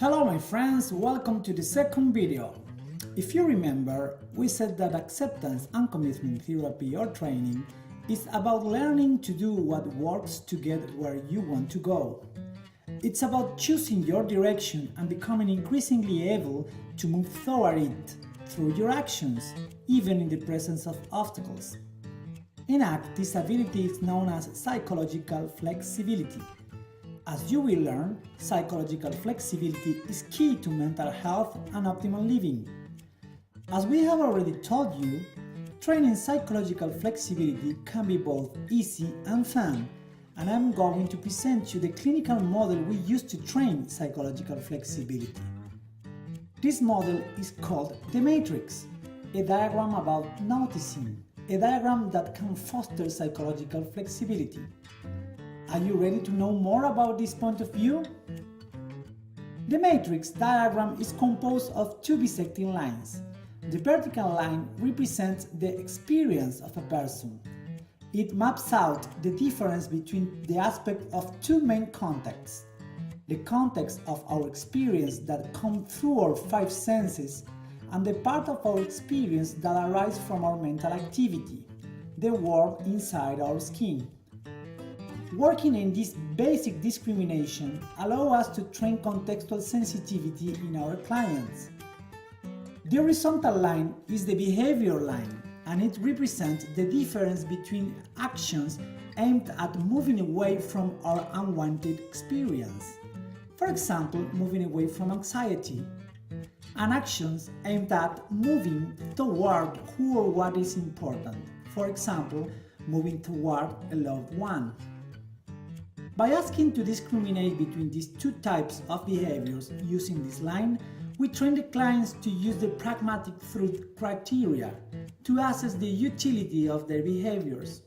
Hello my friends, welcome to the second video. If you remember, we said that acceptance and commitment therapy or training is about learning to do what works to get where you want to go. It's about choosing your direction and becoming increasingly able to move toward it through your actions, even in the presence of obstacles. In ACT, this ability is known as psychological flexibility. As you will learn, psychological flexibility is key to mental health and optimal living. As we have already told you, training psychological flexibility can be both easy and fun, and I'm going to present you the clinical model we use to train psychological flexibility. This model is called the matrix, a diagram about noticing, a diagram that can foster psychological flexibility. Are you ready to know more about this point of view? The matrix diagram is composed of two bisecting lines. The vertical line represents the experience of a person. It maps out the difference between the aspect of two main contexts. The context of our experience that comes through our five senses and the part of our experience that arises from our mental activity, the world inside our skin. Working in this basic discrimination allows us to train contextual sensitivity in our clients. The horizontal line is the behavior line, and it represents the difference between actions aimed at moving away from our unwanted experience. For example, moving away from anxiety, and actions aimed at moving toward who or what is important. For example, moving toward a loved one. By asking to discriminate between these two types of behaviors using this line, we train the clients to use the pragmatic truth criteria to assess the utility of their behaviors.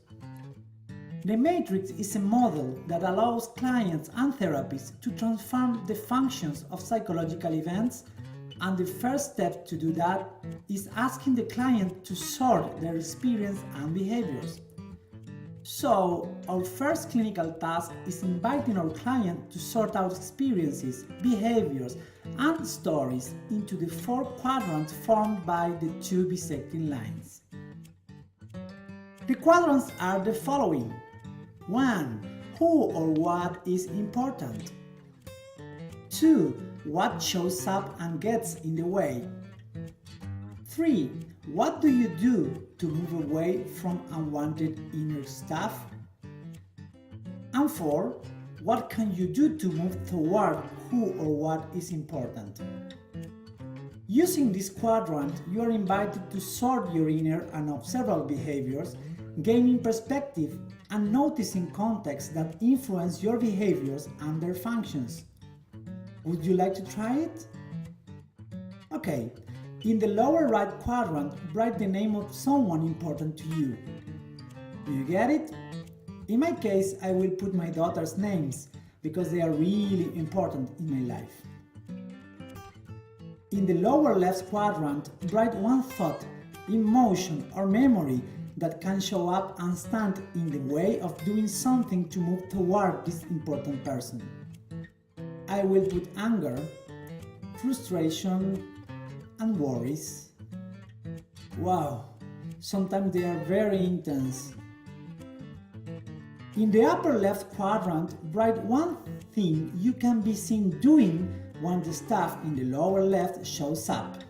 The matrix is a model that allows clients and therapists to transform the functions of psychological events, and the first step to do that is asking the client to sort their experience and behaviors. So, our first clinical task is inviting our client to sort out experiences, behaviors, and stories into the four quadrants formed by the two bisecting lines. The quadrants are the following. 1. Who or what is important. 2. What shows up and gets in the way. 3. What do you do to move away from unwanted inner stuff? And 4. What can you do to move toward who or what is important? Using this quadrant, you are invited to sort your inner and observable behaviors, gaining perspective and noticing contexts that influence your behaviors and their functions. Would you like to try it? Okay. In the lower right quadrant, write the name of someone important to you. Do you get it? In my case, I will put my daughter's names because they are really important in my life. In the lower left quadrant, write one thought, emotion or memory that can show up and stand in the way of doing something to move toward this important person. I will put anger, frustration, and worries. Wow, sometimes they are very intense. In the upper left quadrant, write one thing you can be seen doing when the stuff in the lower left shows up.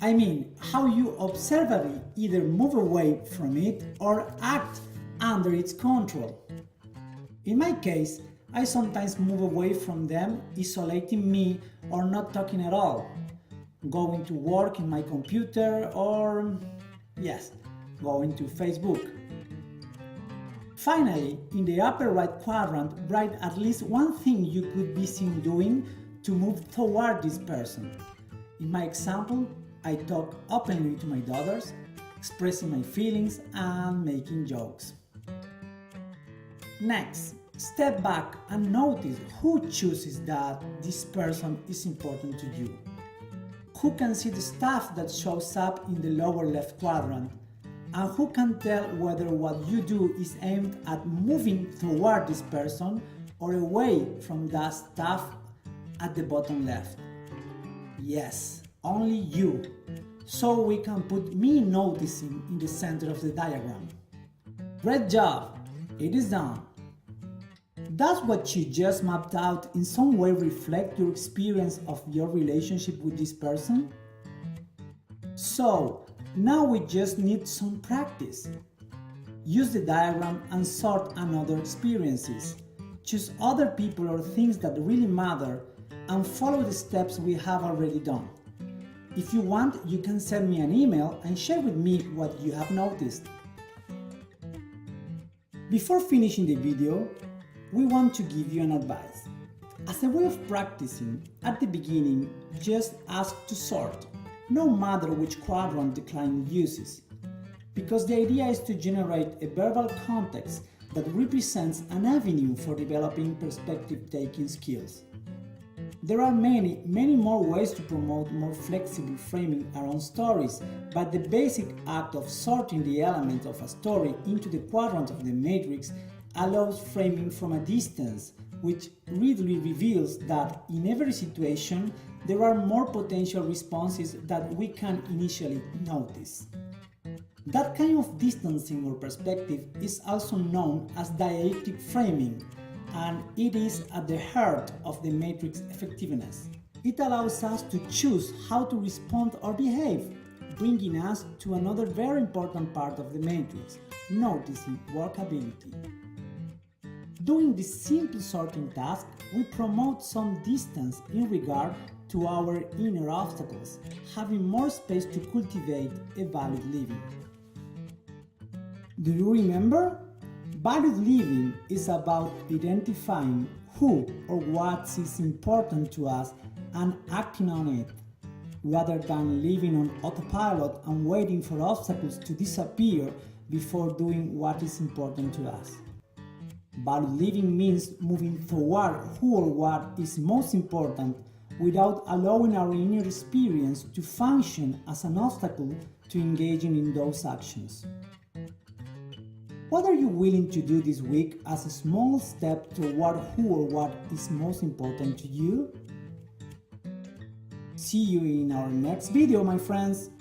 I mean, how you observably either move away from it or act under its control. In my case, I sometimes move away from them, isolating me or not talking at all. Going to work in my computer or, going to Facebook. Finally, in the upper right quadrant, write at least one thing you could be seen doing to move toward this person. In my example, I talk openly to my daughters, expressing my feelings and making jokes. Next, step back and notice who chooses that this person is important to you. Who can see the stuff that shows up in the lower left quadrant, and who can tell whether what you do is aimed at moving toward this person or away from that stuff at the bottom left. Yes, only you. So we can put me noticing in the center of the diagram. Great job! It is done. Does what you just mapped out in some way reflect your experience of your relationship with this person? So, now we just need some practice. Use the diagram and sort another experiences. Choose other people or things that really matter and follow the steps we have already done. If you want, you can send me an email and share with me what you have noticed. Before finishing the video, we want to give you an advice. As a way of practicing, at the beginning, just ask to sort, no matter which quadrant the client uses, because the idea is to generate a verbal context that represents an avenue for developing perspective-taking skills. There are many more ways to promote more flexible framing around stories, but the basic act of sorting the elements of a story into the quadrant of the matrix allows framing from a distance, which readily reveals that in every situation there are more potential responses that we can initially notice. That kind of distancing or perspective is also known as dialectic framing, and it is at the heart of the matrix effectiveness. It allows us to choose how to respond or behave, bringing us to another very important part of the matrix, noticing workability. Doing this simple sorting task, we promote some distance in regard to our inner obstacles, having more space to cultivate a valued living. Do you remember? Valued living is about identifying who or what is important to us and acting on it, rather than living on autopilot and waiting for obstacles to disappear before doing what is important to us. Valued living means moving toward who or what is most important without allowing our inner experience to function as an obstacle to engaging in those actions. What are you willing to do this week as a small step toward who or what is most important to you? See you in our next video, my friends!